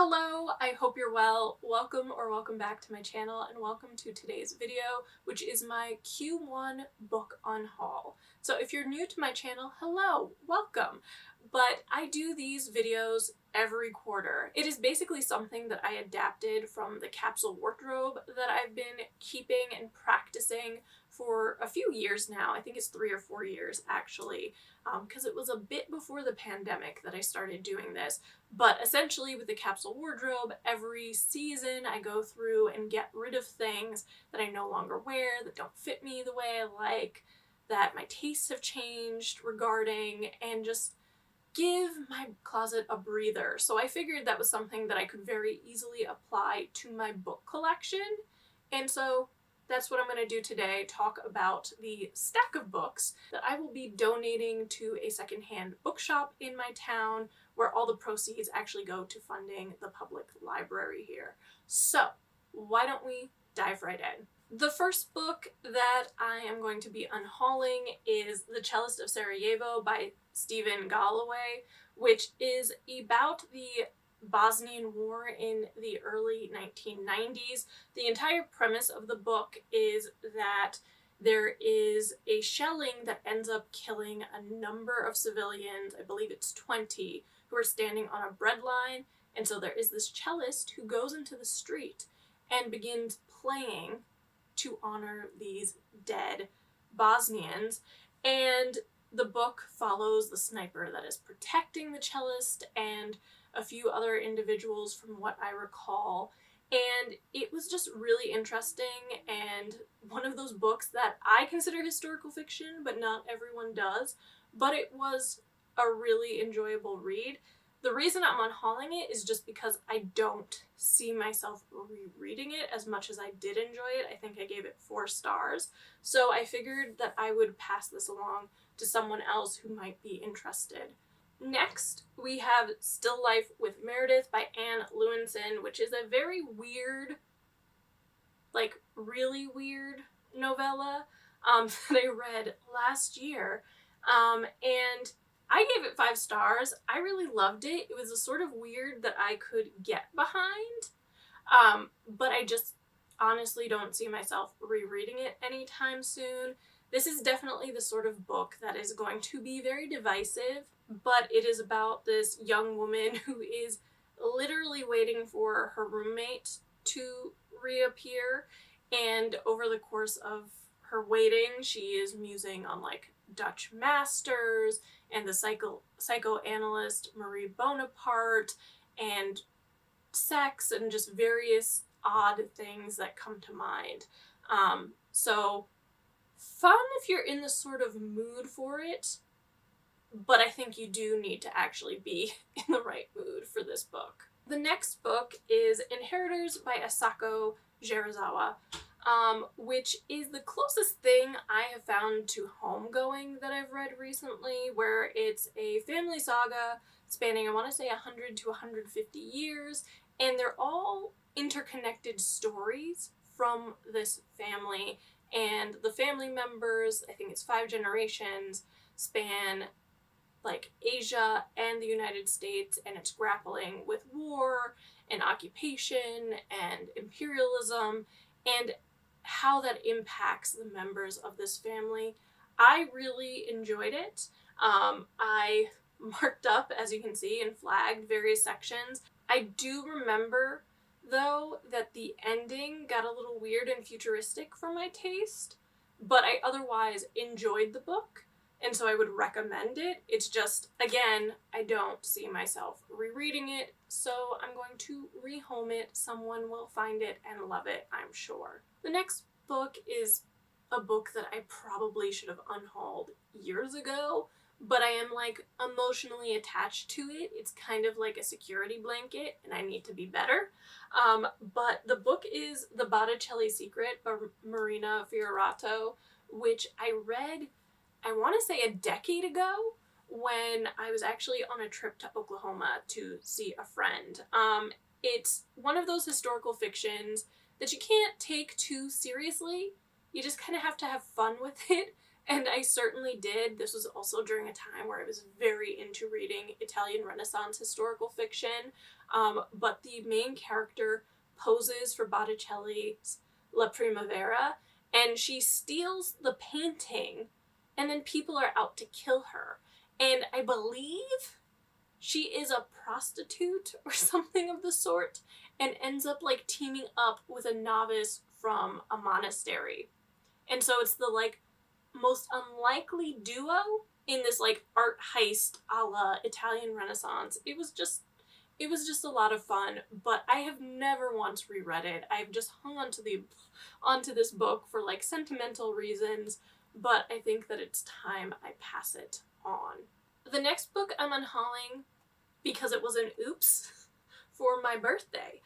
Hello, I hope you're well. Welcome back to my channel and welcome to today's video, which is my Q1 book unhaul. So if you're new to my channel, hello, welcome. But I do these videos every quarter. It is basically something that I adapted from the capsule wardrobe that I've been keeping and practicing for a few years now. I think it's 3 or 4 years actually, because it was a bit before the pandemic that I started doing this. But essentially with the capsule wardrobe, every season I go through and get rid of things that I no longer wear, that don't fit me the way I like, that my tastes have changed regarding, and just give my closet a breather. So I figured that was something that I could very easily apply to my book collection. And so that's what I'm going to do today, talk about the stack of books that I will be donating to a secondhand bookshop in my town, where all the proceeds actually go to funding the public library here. So why don't we dive right in? The first book that I am going to be unhauling is The Cellist of Sarajevo by Stephen Galloway, which is about the Bosnian War in the early 1990s. The entire premise of the book is that there is a shelling that ends up killing a number of civilians, I believe it's 20, who are standing on a bread line, and so there is this cellist who goes into the street and begins playing to honor these dead Bosnians, and the book follows the sniper that is protecting the cellist and a few other individuals from what I recall, and it was just really interesting and one of those books that I consider historical fiction, but not everyone does, but it was a really enjoyable read. The reason I'm unhauling it is just because I don't see myself rereading it as much as I did enjoy it. I think I gave it 4 stars, so I figured that I would pass this along to someone else who might be interested. Next, we have Still Life with Meredith by Anne Lewinson, which is a very weird, like really weird novella that I read last year, and I gave it 5 stars. I really loved it. It was a sort of weird that I could get behind, but I just honestly don't see myself rereading it anytime soon. This is definitely the sort of book that is going to be very divisive, but it is about this young woman who is literally waiting for her roommate to reappear, and over the course of her waiting, she is musing on like Dutch masters and the psychoanalyst Marie Bonaparte and sex and just various odd things that come to mind. So fun if you're in the sort of mood for it, but I think you do need to actually be in the right mood for this book. The next book is Inheritors by Asako Serizawa, which is the closest thing I have found to homegoing that I've read recently, where it's a family saga spanning, I want to say, 100 to 150 years, and they're all interconnected stories from this family, and the family members, I think it's 5 generations, span like Asia and the United States, and it's grappling with war and occupation and imperialism and how that impacts the members of this family. I really enjoyed it. I marked up, as you can see, and flagged various sections. I do remember, though, that the ending got a little weird and futuristic for my taste, but I otherwise enjoyed the book, and so I would recommend it. It's just, again, I don't see myself rereading it, so I'm going to rehome it. Someone will find it and love it, I'm sure. The next book is a book that I probably should have unhauled years ago, but I am like emotionally attached to it. It's kind of like a security blanket and I need to be better. But the book is The Botticelli Secret by Marina Fiorato, which I read, I want to say, a decade ago when I was actually on a trip to Oklahoma to see a friend. It's one of those historical fictions that you can't take too seriously. You just kind of have to have fun with it And I certainly did. This was also during a time where I was very into reading Italian Renaissance historical fiction. But the main character poses for Botticelli's La Primavera, and she steals the painting, and then people are out to kill her. And I believe she is a prostitute or something of the sort, and ends up like teaming up with a novice from a monastery. And so it's the like most unlikely duo in this like art heist a la Italian Renaissance. It was just a lot of fun, but I have never once reread it. I've just hung onto this book for like sentimental reasons, but I think that it's time I pass it on. The next book I'm unhauling, because it was an oops, for my birthday.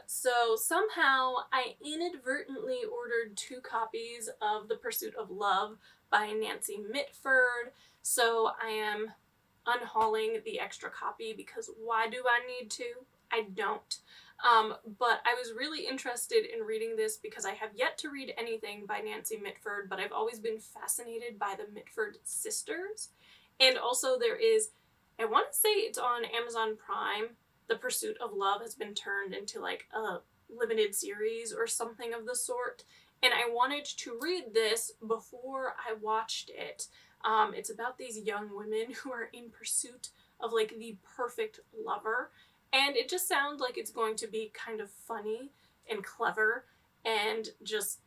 So somehow I inadvertently ordered 2 copies of The Pursuit of Love by Nancy Mitford, so I am unhauling the extra copy because why do I need to? I don't. But I was really interested in reading this because I have yet to read anything by Nancy Mitford, but I've always been fascinated by the Mitford sisters. And also there is, I want to say it's on Amazon Prime, The Pursuit of Love has been turned into like a limited series or something of the sort. And I wanted to read this before I watched it. It's about these young women who are in pursuit of like the perfect lover. And it just sounds like it's going to be kind of funny and clever and just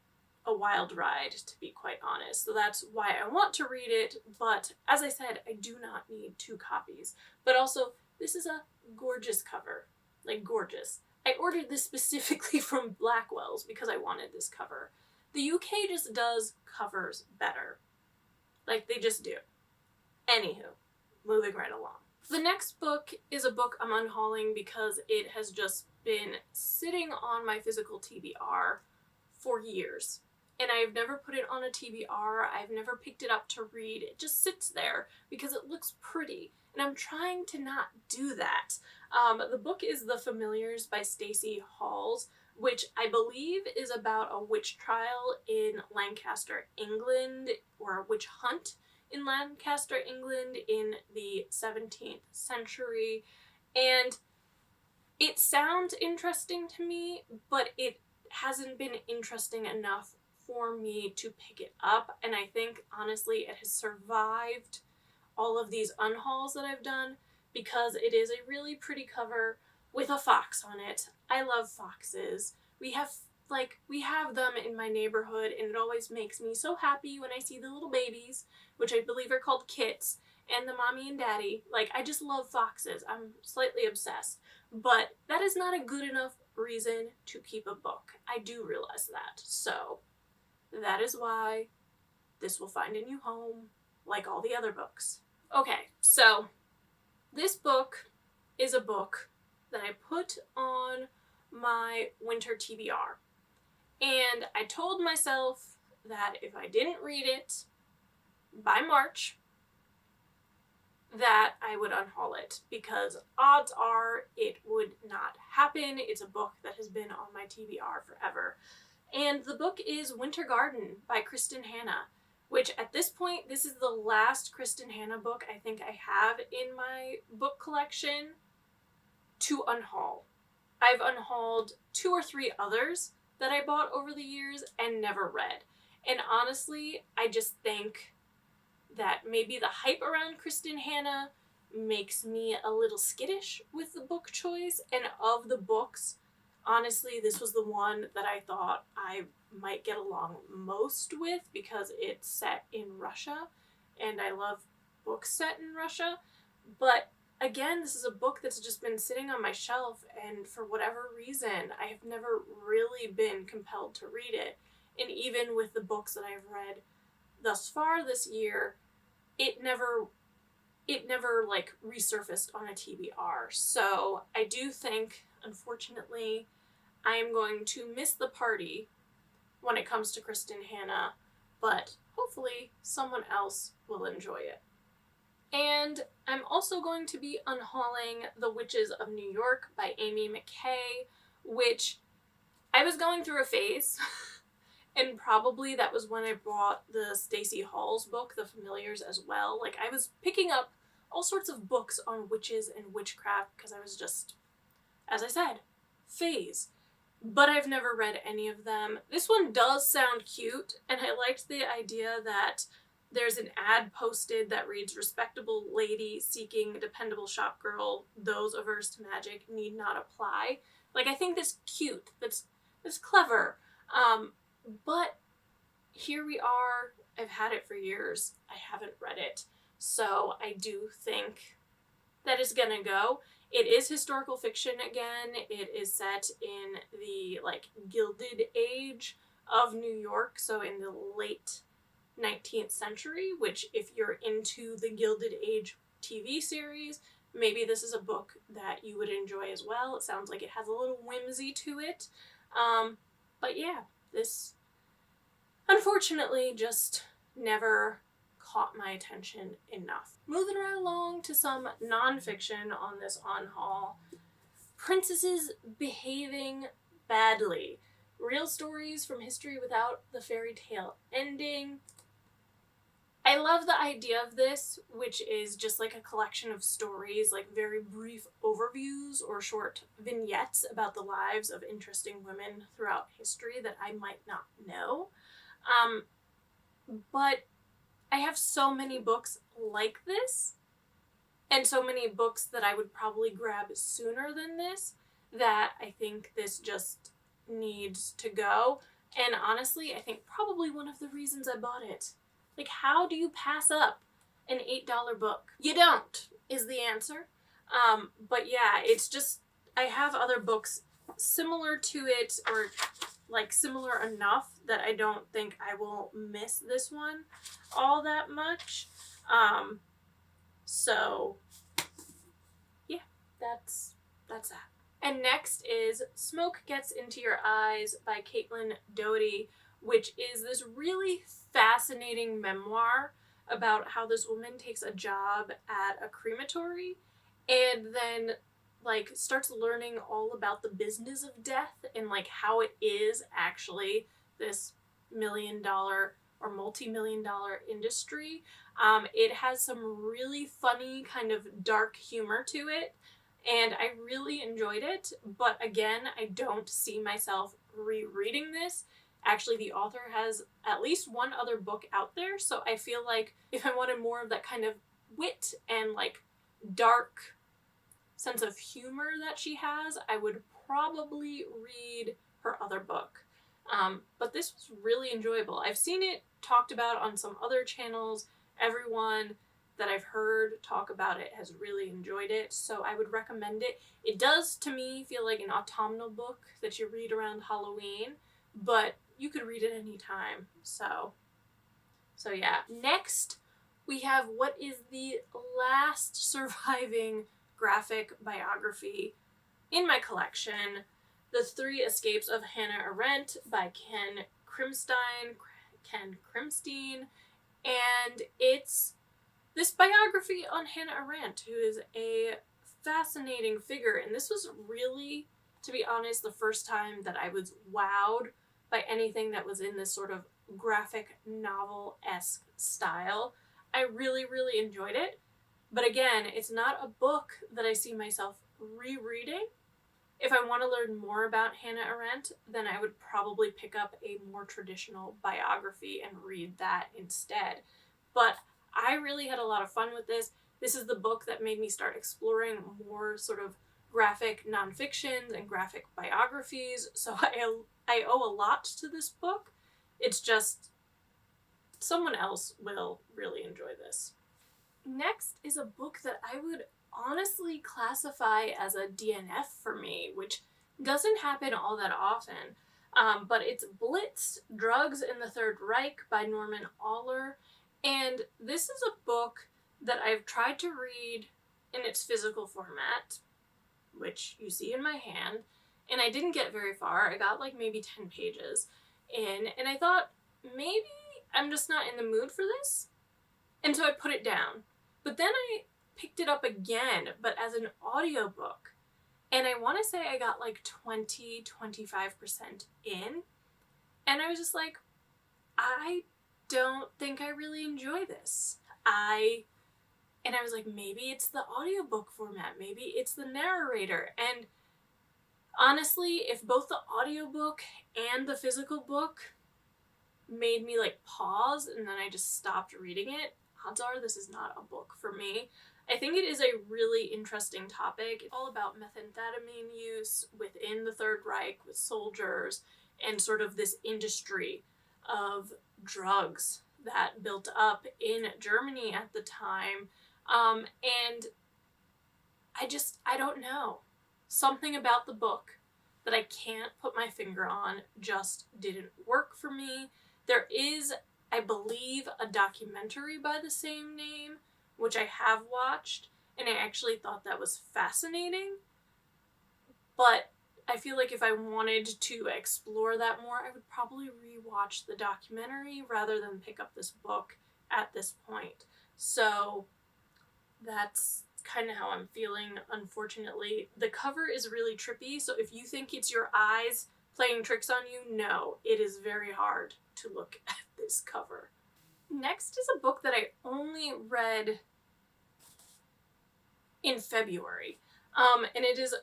a wild ride, to be quite honest. So that's why I want to read it. But as I said, I do not need 2 copies. But also, this is a gorgeous cover. Like, gorgeous. I ordered this specifically from Blackwell's because I wanted this cover. The UK just does covers better. Like, they just do. Anywho, moving right along. The next book is a book I'm unhauling because it has just been sitting on my physical TBR for years. And I've never put it on a TBR, I've never picked it up to read. It just sits there because it looks pretty. And I'm trying to not do that. The book is The Familiars by Stacey Halls, which I believe is about a witch trial in Lancaster, England, or a witch hunt in Lancaster, England in the 17th century. And it sounds interesting to me, but it hasn't been interesting enough for me to pick it up. And I think, honestly, it has survived all of these unhauls that I've done because it is a really pretty cover with a fox on it. I love foxes. We have them in my neighborhood, and it always makes me so happy when I see the little babies, which I believe are called kits, and the mommy and daddy. Like, I just love foxes. I'm slightly obsessed. But that is not a good enough reason to keep a book. I do realize that. So that is why this will find a new home, like all the other books. Okay, so this book is a book that I put on my winter TBR. And I told myself that if I didn't read it by March, that I would unhaul it, because odds are it would not happen. It's a book that has been on my TBR forever. And the book is Winter Garden by Kristen Hanna, which at this point, this is the last Kristen Hanna book I think I have in my book collection to unhaul. I've unhauled 2 or 3 others that I bought over the years and never read. And honestly, I just think that maybe the hype around Kristen Hanna makes me a little skittish with the book choice. And of the books, honestly, this was the one that I thought I might get along most with because it's set in Russia, and I love books set in Russia. But again, this is a book that's just been sitting on my shelf, and for whatever reason, I have never really been compelled to read it. And even with the books that I've read thus far this year, it never like resurfaced on a TBR. So I do think, unfortunately, I am going to miss the party when it comes to Kristen Hanna, but hopefully someone else will enjoy it. And I'm also going to be unhauling The Witches of New York by Amy McKay, which I was going through a phase And probably that was when I bought the Stacey Hall's book, The Familiars, as well. Like, I was picking up all sorts of books on witches and witchcraft because I was just, as I said, phase. But I've never read any of them. This one does sound cute, and I liked the idea that there's an ad posted that reads, "Respectable lady seeking dependable shop girl, those averse to magic need not apply." Like, I think that's cute. That's clever. But here we are. I've had it for years. I haven't read it. So I do think that is gonna go. It is historical fiction again. It is set in the, like, Gilded Age of New York, so in the late 19th century, which, if you're into the Gilded Age TV series, maybe this is a book that you would enjoy as well. It sounds like it has a little whimsy to it. But yeah, this unfortunately just never caught my attention enough. Moving right along to some nonfiction on this on-haul. Princesses Behaving Badly. Real stories from history without the fairy tale ending. I love the idea of this, which is just like a collection of stories, like very brief overviews or short vignettes about the lives of interesting women throughout history that I might not know. But I have so many books like this, and so many books that I would probably grab sooner than this, that I think this just needs to go. And honestly, I think probably one of the reasons I bought it. Like, how do you pass up an $8 book? You don't, is the answer. But yeah, it's just, I have other books similar to it, or like similar enough that I don't think I will miss this one all that much. So yeah, that's that. And next is Smoke Gets Into Your Eyes by Caitlin Doughty, which is this really fascinating memoir about how this woman takes a job at a crematory and then, like, starts learning all about the business of death and, like, how it is actually this $1 million or multi-million-dollar industry. It has some really funny kind of dark humor to it, and I really enjoyed it. But again, I don't see myself rereading this. Actually, the author has at least one other book out there, so I feel like if I wanted more of that kind of wit and, like, dark sense of humor that she has, I would probably read her other book. But this was really enjoyable. I've seen it talked about on some other channels. Everyone that I've heard talk about it has really enjoyed it, so I would recommend it. It does, to me, feel like an autumnal book that you read around Halloween, but you could read it any time. So yeah. Next, we have what is the last surviving graphic biography in my collection, The Three Escapes of Hannah Arendt by Ken Krimstein, and it's this biography on Hannah Arendt, who is a fascinating figure. And this was really, to be honest, the first time that I was wowed by anything that was in this sort of graphic novel-esque style. I really, really enjoyed it. But again, it's not a book that I see myself rereading. If I want to learn more about Hannah Arendt, then I would probably pick up a more traditional biography and read that instead. But I really had a lot of fun with this. This is the book that made me start exploring more sort of graphic nonfictions and graphic biographies, so I owe a lot to this book. It's just, someone else will really enjoy this. Next is a book that I would honestly classify as a DNF for me, which doesn't happen all that often. But it's Blitz, Drugs in the Third Reich by Norman Aller. And this is a book that I've tried to read in its physical format, which you see in my hand, and I didn't get very far. I got like maybe 10 pages in, and I thought, maybe I'm just not in the mood for this. And so I put it down. But then I picked it up again, but as an audiobook. And I want to say I got like 20-25% in. And I was just like, I don't think I really enjoy this. And I was like, maybe it's the audiobook format, maybe it's the narrator. And honestly, if both the audiobook and the physical book made me like pause and then I just stopped reading it, odds are this is not a book for me. I think it is a really interesting topic. It's all about methamphetamine use within the Third Reich with soldiers and sort of this industry of drugs that built up in Germany at the time. And I don't know. Something about the book that I can't put my finger on just didn't work for me. There is, I believe, a documentary by the same name, which I have watched, and I actually thought that was fascinating. But I feel like if I wanted to explore that more, I would probably rewatch the documentary rather than pick up this book at this point. So that's kind of how I'm feeling, unfortunately. The cover is really trippy, so if you think it's your eyes playing tricks on you, no, it is very hard to look at this cover. Next is a book that I only read in February, and it is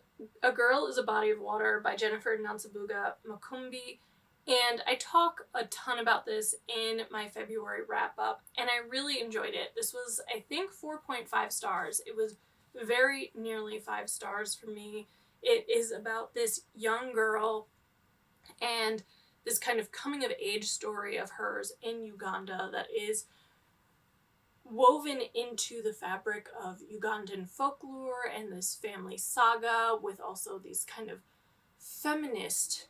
A Girl is a Body of Water by Jennifer Nansabuga Makumbi, and I talk a ton about this in my February wrap-up, and I really enjoyed it. This was, I think, 4.5 stars. It was very nearly 5 stars for me. It is about this young girl and this kind of coming-of-age story of hers in Uganda that is woven into the fabric of Ugandan folklore and this family saga with also these kind of feminist,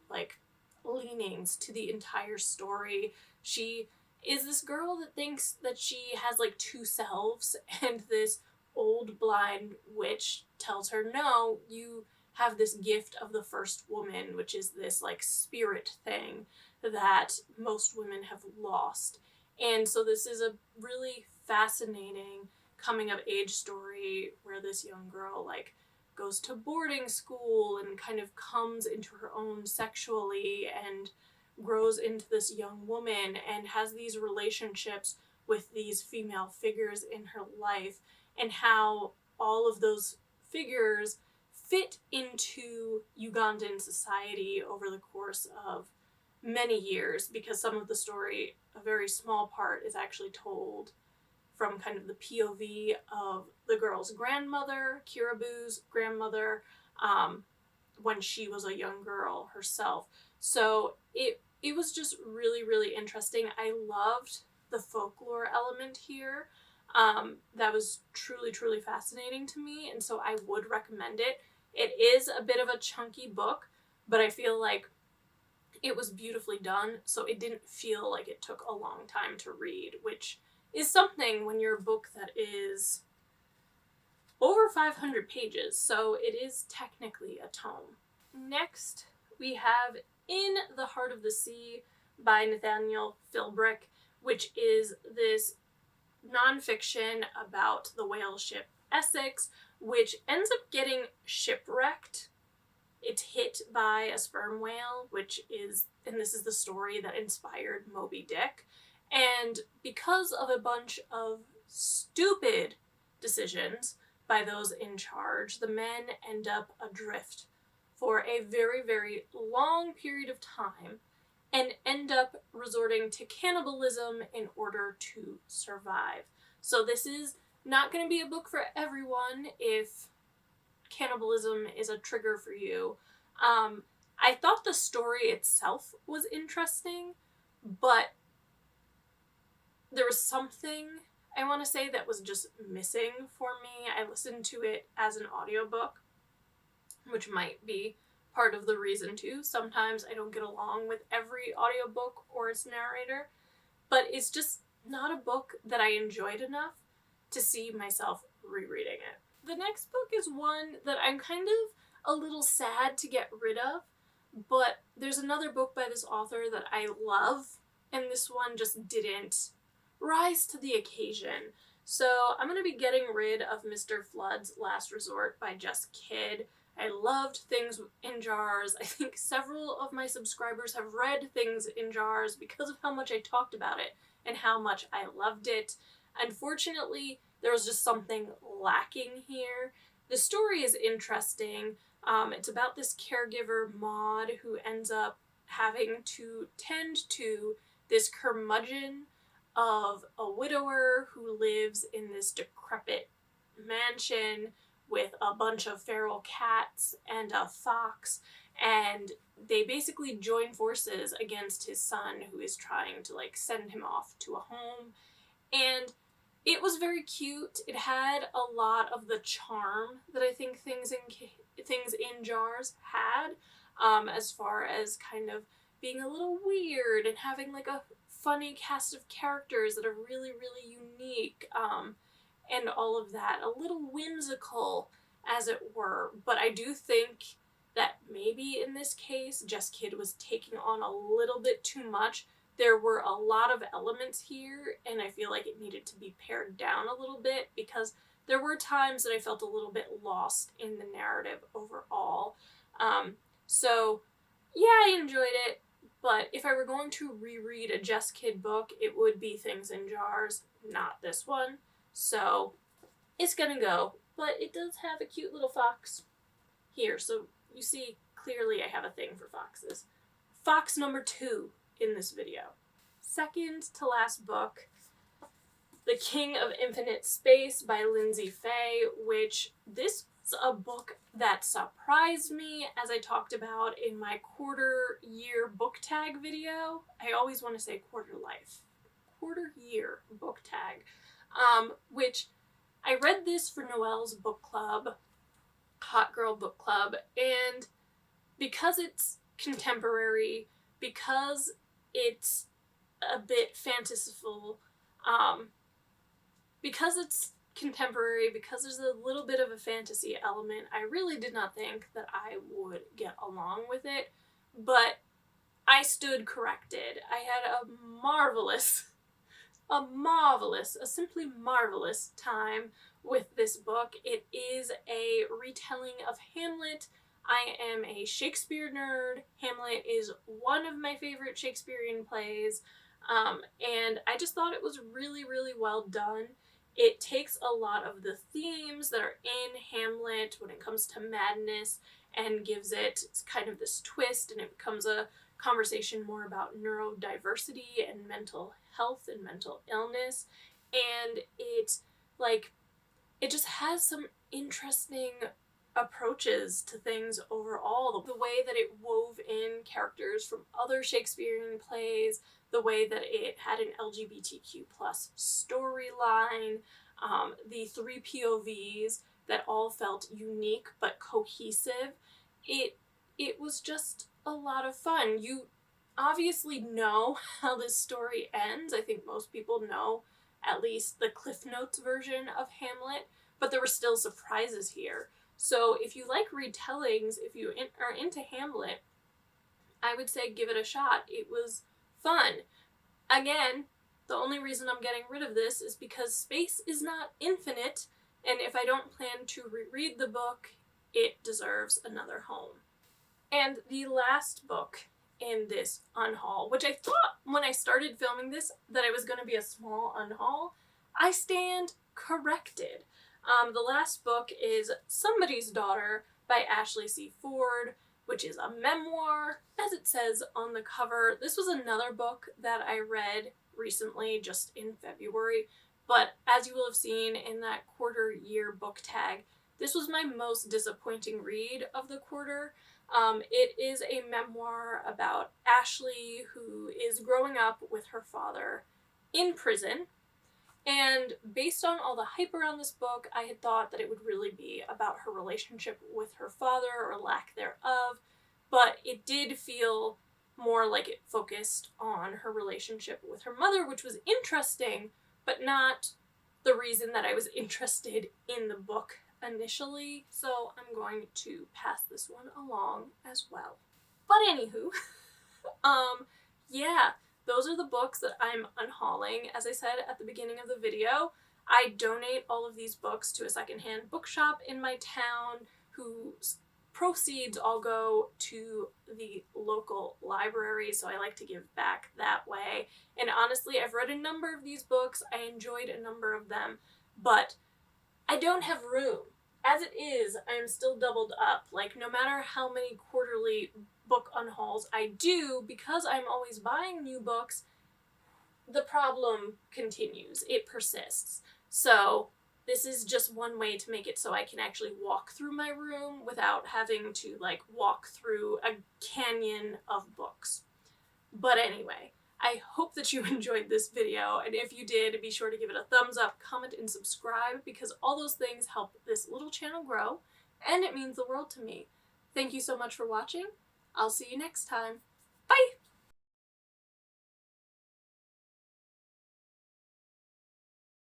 like, leanings to the entire story. She is this girl that thinks that she has like 2 selves, and this old blind witch tells her, no, you have this gift of the first woman, which is this like spirit thing that most women have lost. And so this is a really fascinating coming of age story where this young girl like goes to boarding school and kind of comes into her own sexually and grows into this young woman and has these relationships with these female figures in her life, and how all of those figures fit into Ugandan society over the course of many years, because some of the story, a very small part, is actually told from kind of the POV of the girl's grandmother, Kirabu's grandmother, when she was a young girl herself. So it was just really, really interesting. I loved the folklore element here. That was truly, truly fascinating to me, and so I would recommend it. It is a bit of a chunky book, but I feel like it was beautifully done, so it didn't feel like it took a long time to read, which is something when you're a book that is over 500 pages, so it is technically a tome. Next, we have In the Heart of the Sea by Nathaniel Philbrick, which is this nonfiction about the whale ship Essex, which ends up getting shipwrecked. It's hit by a sperm whale, and this is the story that inspired Moby Dick. And because of a bunch of stupid decisions by those in charge, the men end up adrift for a very, very long period of time and end up resorting to cannibalism in order to survive. So this is not going to be a book for everyone if cannibalism is a trigger for you. I thought the story itself was interesting, but there was something, I want to say, that was just missing for me. I listened to it as an audiobook, which might be part of the reason too. Sometimes I don't get along with every audiobook or its narrator, but it's just not a book that I enjoyed enough to see myself rereading it. The next book is one that I'm kind of a little sad to get rid of, but there's another book by this author that I love, and this one just didn't rise to the occasion. So I'm going to be getting rid of Mr. Flood's Last Resort by Jess Kidd. I loved Things in Jars. I think several of my subscribers have read Things in Jars because of how much I talked about it and how much I loved it. Unfortunately, there was just something lacking here. The story is interesting. It's about this caregiver, Maud, who ends up having to tend to this curmudgeon of a widower who lives in this decrepit mansion with a bunch of feral cats and a fox, and they basically join forces against his son, who is trying to like send him off to a home. And it was very cute. It had a lot of the charm that I think Things in Jars had, as far as kind of being a little weird and having like a funny cast of characters that are really, really unique, and all of that. A little whimsical, as it were. But I do think that maybe in this case, Jess Kidd was taking on a little bit too much. There were a lot of elements here, and I feel like it needed to be pared down a little bit, because there were times that I felt a little bit lost in the narrative overall. So yeah, I enjoyed it, but if I were going to reread a Jess Kidd book, it would be Things in Jars, not this one. So it's gonna go, but it does have a cute little fox here, so you see clearly I have a thing for foxes. Fox number 2 in this video. Second to last book, The King of Infinite Space by Lindsay Fay, which this is a book that surprised me, as I talked about in my quarter year book tag video. I always want to say quarter year book tag, which I read this for Noelle's book club, Hot Girl Book Club, and because it's contemporary, because it's a bit fanciful, because it's contemporary, because there's a little bit of a fantasy element, I really did not think that I would get along with it, but I stood corrected. I had a simply marvelous time with this book. It is a retelling of Hamlet. I am a Shakespeare nerd. Hamlet is one of my favorite Shakespearean plays, and I just thought it was really, really well done. It takes a lot of the themes that are in Hamlet when it comes to madness and gives it kind of this twist, and it becomes a conversation more about neurodiversity and mental health and mental illness. And it just has some interesting approaches to things overall. The way that it wove in characters from other Shakespearean plays, the way that it had an LGBTQ plus storyline, the 3 POVs that all felt unique but cohesive. It was just a lot of fun. You obviously know how this story ends. I think most people know at least the Cliff Notes version of Hamlet, but there were still surprises here. So if you like retellings, if you are into Hamlet, I would say give it a shot. It was fun. Again, the only reason I'm getting rid of this is because space is not infinite, and if I don't plan to reread the book, it deserves another home. And the last book in this unhaul, which I thought when I started filming this that it was going to be a small unhaul, I stand corrected. The last book is Somebody's Daughter by Ashley C. Ford, which is a memoir, as it says on the cover. This was another book that I read recently, just in February, but as you will have seen in that quarter year book tag, this was my most disappointing read of the quarter. It is a memoir about Ashley, who is growing up with her father in prison. And based on all the hype around this book, I had thought that it would really be about her relationship with her father, or lack thereof, but it did feel more like it focused on her relationship with her mother, which was interesting, but not the reason that I was interested in the book initially, so I'm going to pass this one along as well. But anywho, yeah, those are the books that I'm unhauling. As I said at the beginning of the video, I donate all of these books to a secondhand bookshop in my town who proceeds all go to the local library, so I like to give back that way. And honestly, I've read a number of these books, I enjoyed a number of them, but I don't have room. As it is, I'm still doubled up. Like, no matter how many quarterly book unhauls I do, because I'm always buying new books, the problem continues. It persists. So this is just one way to make it so I can actually walk through my room without having to, like, walk through a canyon of books. But anyway, I hope that you enjoyed this video, and if you did, be sure to give it a thumbs up, comment, and subscribe, because all those things help this little channel grow, and it means the world to me. Thank you so much for watching. I'll see you next time. Bye!